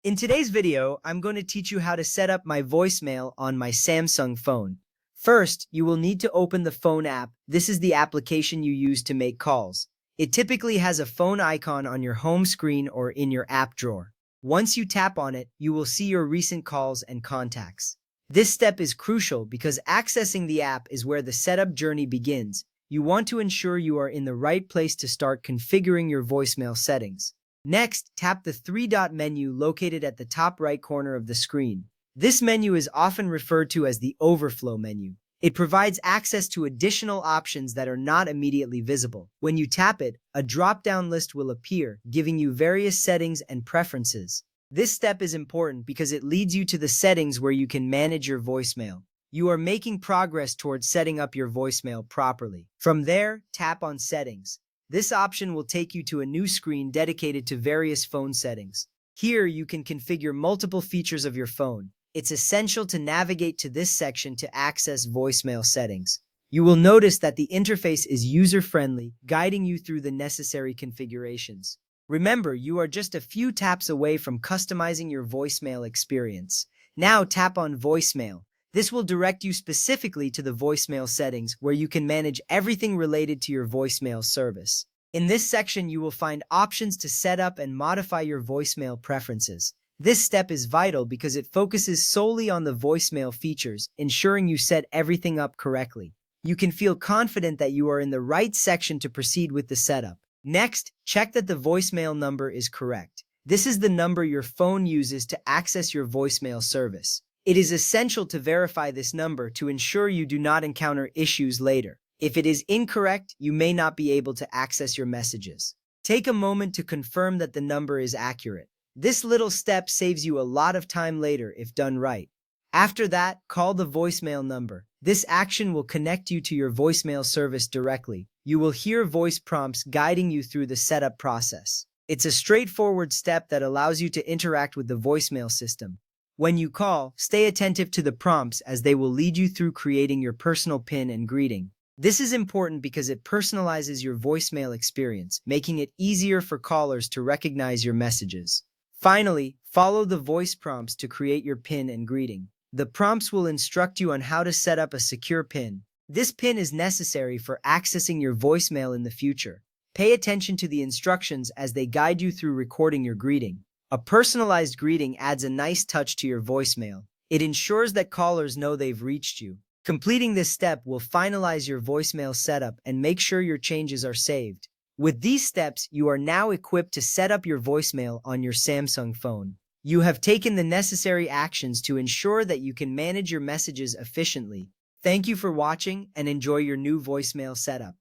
In today's video, I'm going to teach you how to set up my voicemail on my Samsung phone. First, you will need to open the phone app. This is the application you use to make calls. It typically has a phone icon on your home screen or in your app drawer. Once you tap on it, you will see your recent calls and contacts. This step is crucial because accessing the app is where the setup journey begins. You want to ensure you are in the right place to start configuring your voicemail settings. Next, tap the three-dot menu located at the top right corner of the screen. This menu is often referred to as the overflow menu. It provides access to additional options that are not immediately visible. When you tap it, a drop-down list will appear, giving you various settings and preferences. This step is important because it leads you to the settings where you can manage your voicemail. You are making progress towards setting up your voicemail properly. From there, tap on Settings. This option will take you to a new screen dedicated to various phone settings. Here, you can configure multiple features of your phone. It's essential to navigate to this section to access voicemail settings. You will notice that the interface is user-friendly, guiding you through the necessary configurations. Remember, you are just a few taps away from customizing your voicemail experience. Now tap on Voicemail. This will direct you specifically to the voicemail settings where you can manage everything related to your voicemail service. In this section, you will find options to set up and modify your voicemail preferences. This step is vital because it focuses solely on the voicemail features, ensuring you set everything up correctly. You can feel confident that you are in the right section to proceed with the setup. Next, check that the voicemail number is correct. This is the number your phone uses to access your voicemail service. It is essential to verify this number to ensure you do not encounter issues later. If it is incorrect, you may not be able to access your messages. Take a moment to confirm that the number is accurate. This little step saves you a lot of time later if done right. After that, call the voicemail number. This action will connect you to your voicemail service directly. You will hear voice prompts guiding you through the setup process. It's a straightforward step that allows you to interact with the voicemail system. When you call, stay attentive to the prompts as they will lead you through creating your personal PIN and greeting. This is important because it personalizes your voicemail experience, making it easier for callers to recognize your messages. Finally, follow the voice prompts to create your PIN and greeting. The prompts will instruct you on how to set up a secure PIN. This PIN is necessary for accessing your voicemail in the future. Pay attention to the instructions as they guide you through recording your greeting. A personalized greeting adds a nice touch to your voicemail. It ensures that callers know they've reached you. Completing this step will finalize your voicemail setup and make sure your changes are saved. With these steps, you are now equipped to set up your voicemail on your Samsung phone. You have taken the necessary actions to ensure that you can manage your messages efficiently. Thank you for watching and enjoy your new voicemail setup.